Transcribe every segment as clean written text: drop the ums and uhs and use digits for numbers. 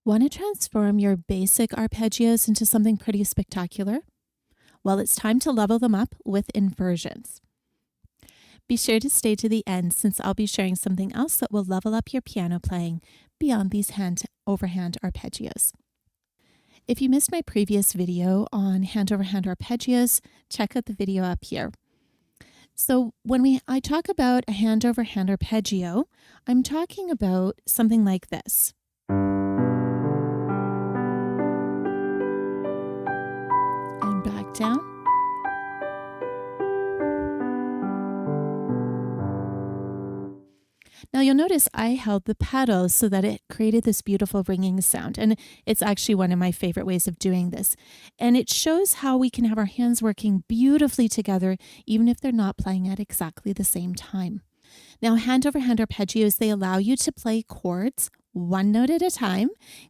Want to transform your basic arpeggios into something pretty spectacular? Well, it's time to level them up with inversions. Be sure to stay to the end since I'll be sharing something else that will level up your piano playing beyond these hand-over-hand arpeggios. If you missed my previous video on hand-over-hand arpeggios, check out the video up here. So when I talk about a hand-over-hand arpeggio, I'm talking about something like this. And back down. Now you'll notice I held the pedals so that it created this beautiful ringing sound, and it's actually one of my favorite ways of doing this. And it shows how we can have our hands working beautifully together even if they're not playing at exactly the same time. Now hand-over-hand arpeggios, they allow you to play chords one note at a time,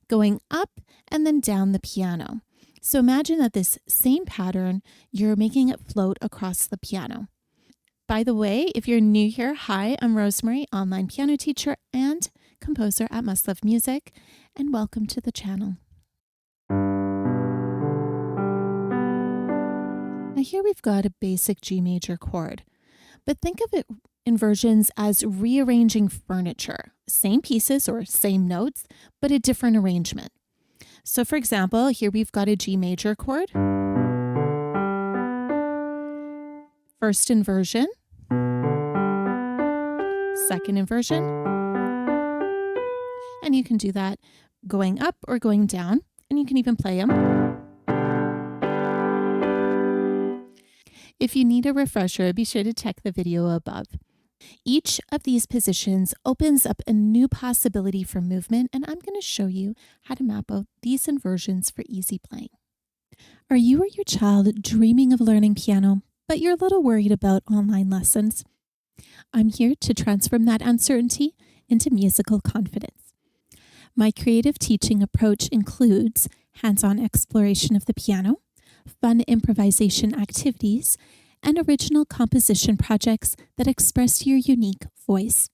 going up and then down the piano. So imagine that this same pattern, you're making it float across the piano. By the way, if you're new here, hi, I'm Rosemarie, online piano teacher and composer at Must Love Music, and welcome to the channel. Now here we've got a basic G major chord, but think of it inversions as rearranging furniture, same pieces or same notes, but a different arrangement. So for example, here we've got a G major chord, first inversion, second inversion, and you can do that going up or going down, and you can even play them. If you need a refresher, be sure to check the video above. Each of these positions opens up a new possibility for movement, and I'm going to show you how to map out these inversions for easy playing. Are you or your child dreaming of learning piano, but you're a little worried about online lessons? I'm here to transform that uncertainty into musical confidence. My creative teaching approach includes hands-on exploration of the piano, fun improvisation activities, and original composition projects that express your unique voice.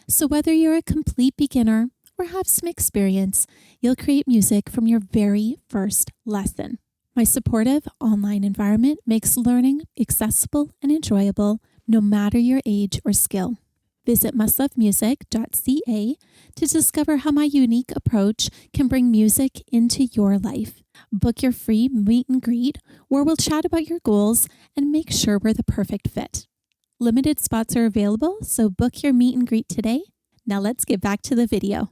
So whether you're a complete beginner or have some experience, you'll create music from your very first lesson. My supportive online environment makes learning accessible and enjoyable no matter your age or skill. Visit mustlovemusic.ca to discover how my unique approach can bring music into your life. Book your free meet and greet where we'll chat about your goals and make sure we're the perfect fit. Limited spots are available, so book your meet and greet today. Now let's get back to the video.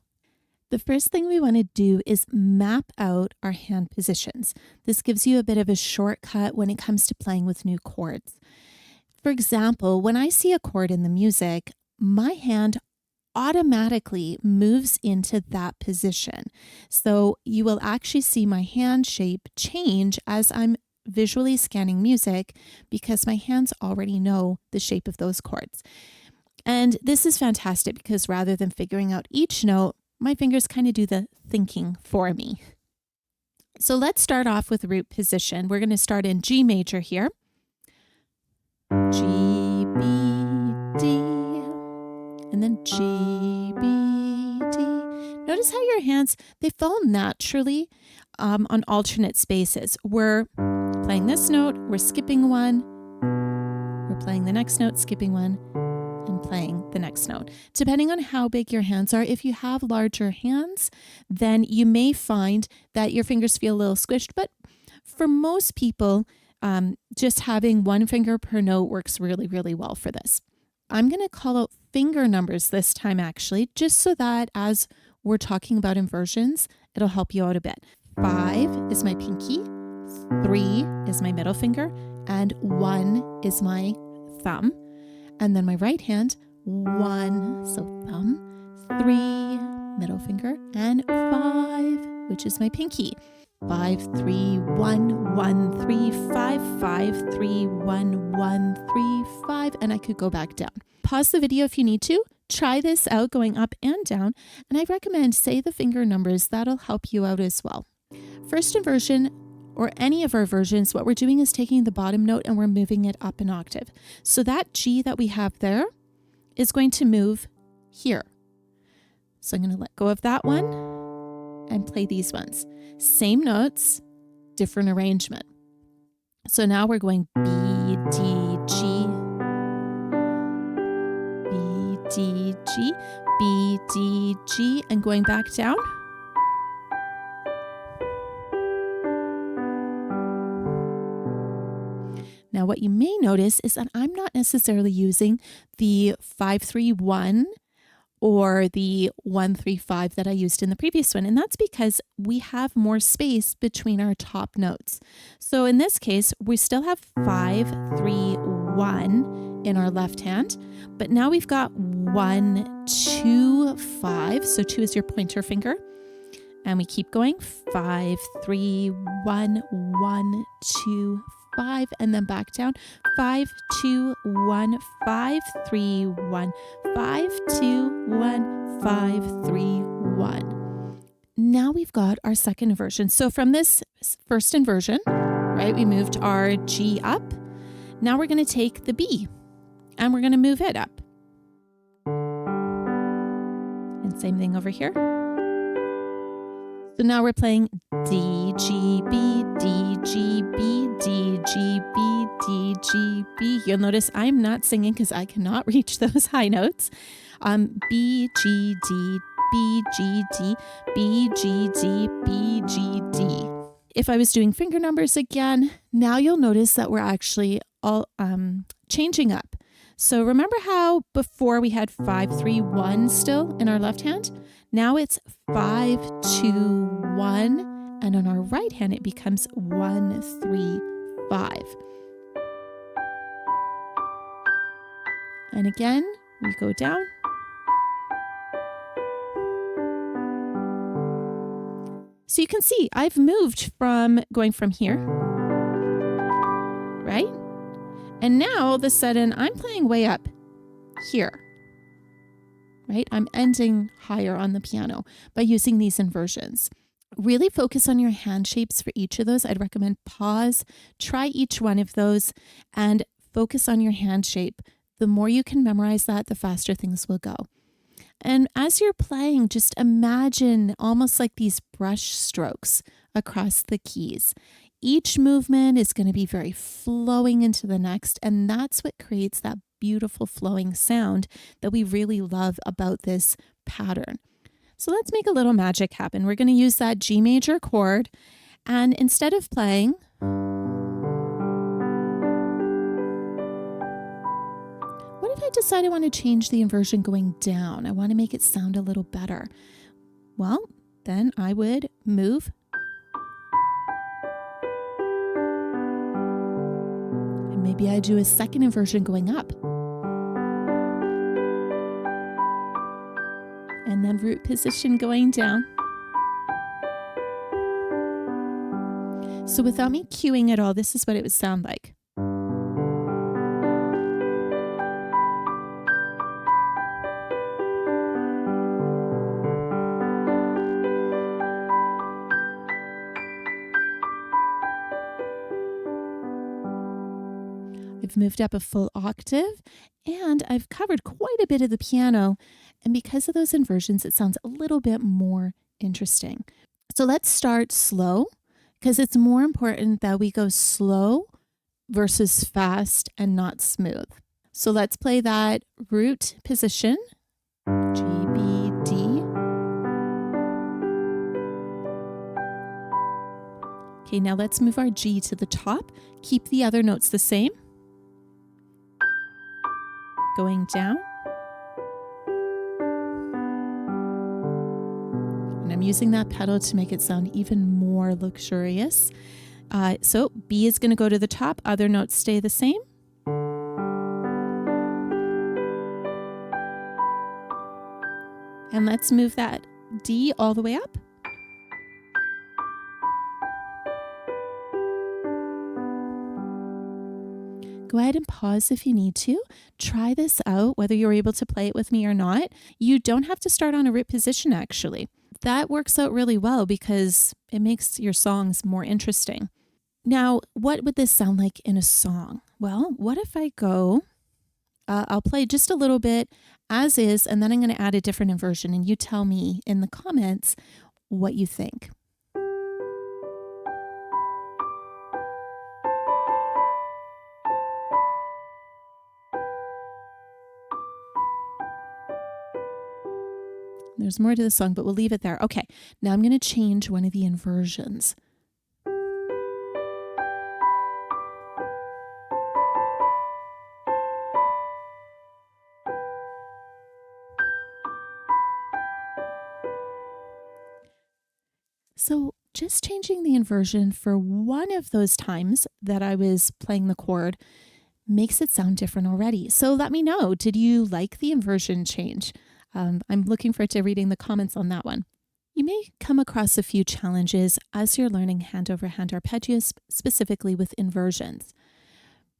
The first thing we want to do is map out our hand positions. This gives you a bit of a shortcut when it comes to playing with new chords. For example, when I see a chord in the music, my hand automatically moves into that position. So you will actually see my hand shape change as I'm visually scanning music because my hands already know the shape of those chords. And this is fantastic because rather than figuring out each note, my fingers kind of do the thinking for me. So let's start off with root position. We're going to start in G major here. G, B, D, and then G, B, D. Notice how your hands, they fall naturally on alternate spaces. We're playing this note, we're skipping one, we're playing the next note, skipping one, and playing the next note. Depending on how big your hands are, if you have larger hands, then you may find that your fingers feel a little squished, but for most people, just having one finger per note works really, really well for this. I'm going to call out finger numbers this time actually, just so that as we're talking about inversions, it'll help you out a bit. 5 is my pinky, 3 is my middle finger, and 1 is my thumb. And then my right hand, 1, so thumb, 3, middle finger, and 5, which is my pinky. 5, 3, 1, 1, 3, 5, 5, 3, 1, 1, 3, 5, and I could go back down. Pause the video if you need to. Try this out going up and down, and I recommend say the finger numbers. That'll help you out as well. First inversion, or any of our versions, what we're doing is taking the bottom note and we're moving it up an octave. So that G that we have there is going to move here. So I'm going to let go of that one. and play these ones. Same notes, different arrangement. So now we're going B, D, G, B, D, G, B, D, G, and going back down. Now what you may notice is that I'm not necessarily using the 5-3-1 or the 1-3-5 that I used in the previous one. And that's because we have more space between our top notes. So in this case, we still have 5-3-1 in our left hand, but now we've got 1-2-5. So 2 is your pointer finger. And we keep going, 5-3-1, 1-2-5, and then back down, 5-2-1, 5-3-1, 5-2-1, 5-3-1. Now we've got our second inversion. So from this first inversion, right, we moved our G up. Now we're going to take the B and we're going to move it up. And same thing over here. So now we're playing D, G, B, D, G, B, D, G, B, D, G, B. You'll notice I'm not singing because I cannot reach those high notes. B, G, D, B, G, D, B, G, D, B, G, D. If I was doing finger numbers again, now you'll notice that we're actually all changing up. So remember how before we had 5-3-1 still in our left hand? Now it's 5-2-1, and on our right hand it becomes 1-3-5. And again, we go down. So you can see I've moved from going from here, right? And now all of a sudden I'm playing way up here. Right? I'm ending higher on the piano by using these inversions. Really focus on your hand shapes for each of those. I'd recommend pause, try each one of those, and focus on your hand shape. The more you can memorize that, the faster things will go. And as you're playing, just imagine almost like these brush strokes across the keys. Each movement is going to be very flowing into the next, and that's what creates that beautiful flowing sound that we really love about this pattern. So let's make a little magic happen. We're going to use that G major chord, and instead of playing, what if I decide I want to change the inversion going down? I want to make it sound a little better. Well, then I would move and maybe I do a second inversion going up. And then root position going down. So without me cueing at all, this is what it would sound like. I've moved up a full octave and I've covered quite a bit of the piano. And because of those inversions, it sounds a little bit more interesting. So let's start slow because it's more important that we go slow versus fast and not smooth. So let's play that root position, G, B, D. Okay, now let's move our G to the top. Keep the other notes the same. Going down. And I'm using that pedal to make it sound even more luxurious. So B is going to go to the top, other notes stay the same. And let's move that D all the way up. Go ahead and pause if you need to. Try this out, whether you're able to play it with me or not. You don't have to start on a root position, actually. That works out really well because it makes your songs more interesting. Now, what would this sound like in a song? Well, what if I go, I'll play just a little bit as is, and then I'm going to add a different inversion, and you tell me in the comments what you think. There's more to the song, but we'll leave it there. Okay, now I'm going to change one of the inversions. So just changing the inversion for one of those times that I was playing the chord makes it sound different already. So let me know, did you like the inversion change? I'm looking forward to reading the comments on that one. You may come across a few challenges as you're learning hand-over-hand arpeggios, specifically with inversions.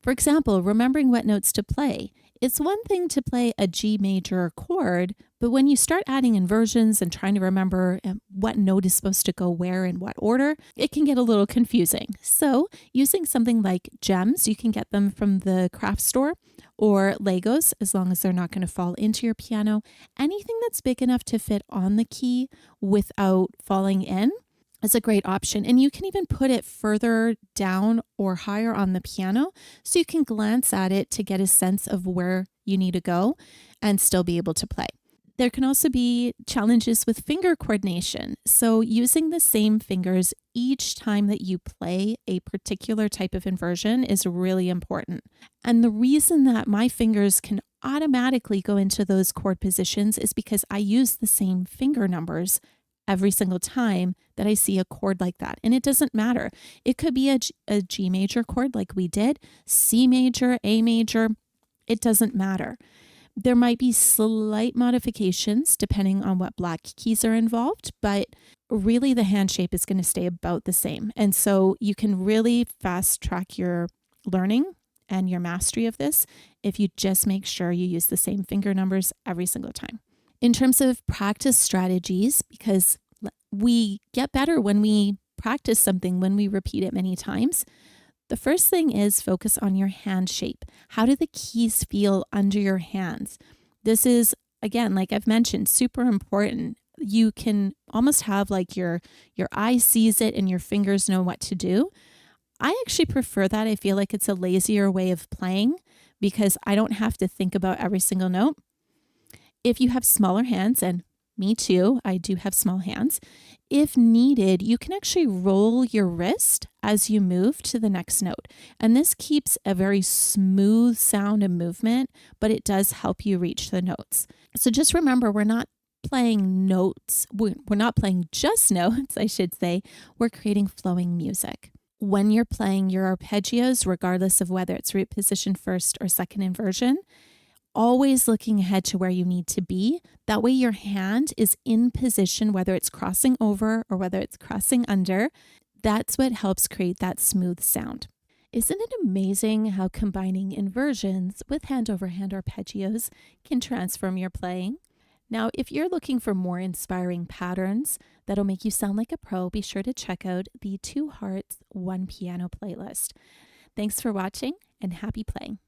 For example, remembering what notes to play. It's one thing to play a G major chord, but when you start adding inversions and trying to remember what note is supposed to go where in what order, it can get a little confusing. So using something like gems, you can get them from the craft store, or Legos, as long as they're not going to fall into your piano. Anything that's big enough to fit on the key without falling in is a great option. And you can even put it further down or higher on the piano so you can glance at it to get a sense of where you need to go and still be able to play. There can also be challenges with finger coordination. So using the same fingers each time that you play a particular type of inversion is really important. And the reason that my fingers can automatically go into those chord positions is because I use the same finger numbers every single time that I see a chord like that. And it doesn't matter. It could be a G major chord like we did, C major, A major. It doesn't matter. There might be slight modifications depending on what black keys are involved, but really the hand shape is going to stay about the same. And so you can really fast track your learning and your mastery of this if you just make sure you use the same finger numbers every single time. In terms of practice strategies, because we get better when we practice something, when we repeat it many times, the first thing is focus on your hand shape. How do the keys feel under your hands? This is, again, like I've mentioned, super important. You can almost have like your eye sees it and your fingers know what to do. I actually prefer that. I feel like it's a lazier way of playing because I don't have to think about every single note. If you have smaller hands, and me too, I do have small hands, if needed, you can actually roll your wrist as you move to the next note. And this keeps a very smooth sound and movement, but it does help you reach the notes. So just remember, we're not playing notes. We're not playing just notes, I should say. We're creating flowing music. When you're playing your arpeggios, regardless of whether it's root position first or second inversion, always looking ahead to where you need to be. That way your hand is in position, whether it's crossing over or whether it's crossing under. That's what helps create that smooth sound. Isn't it amazing how combining inversions with hand-over-hand arpeggios can transform your playing? Now, if you're looking for more inspiring patterns that'll make you sound like a pro, be sure to check out the 2 Hearts, 1 Piano playlist. Thanks for watching and happy playing.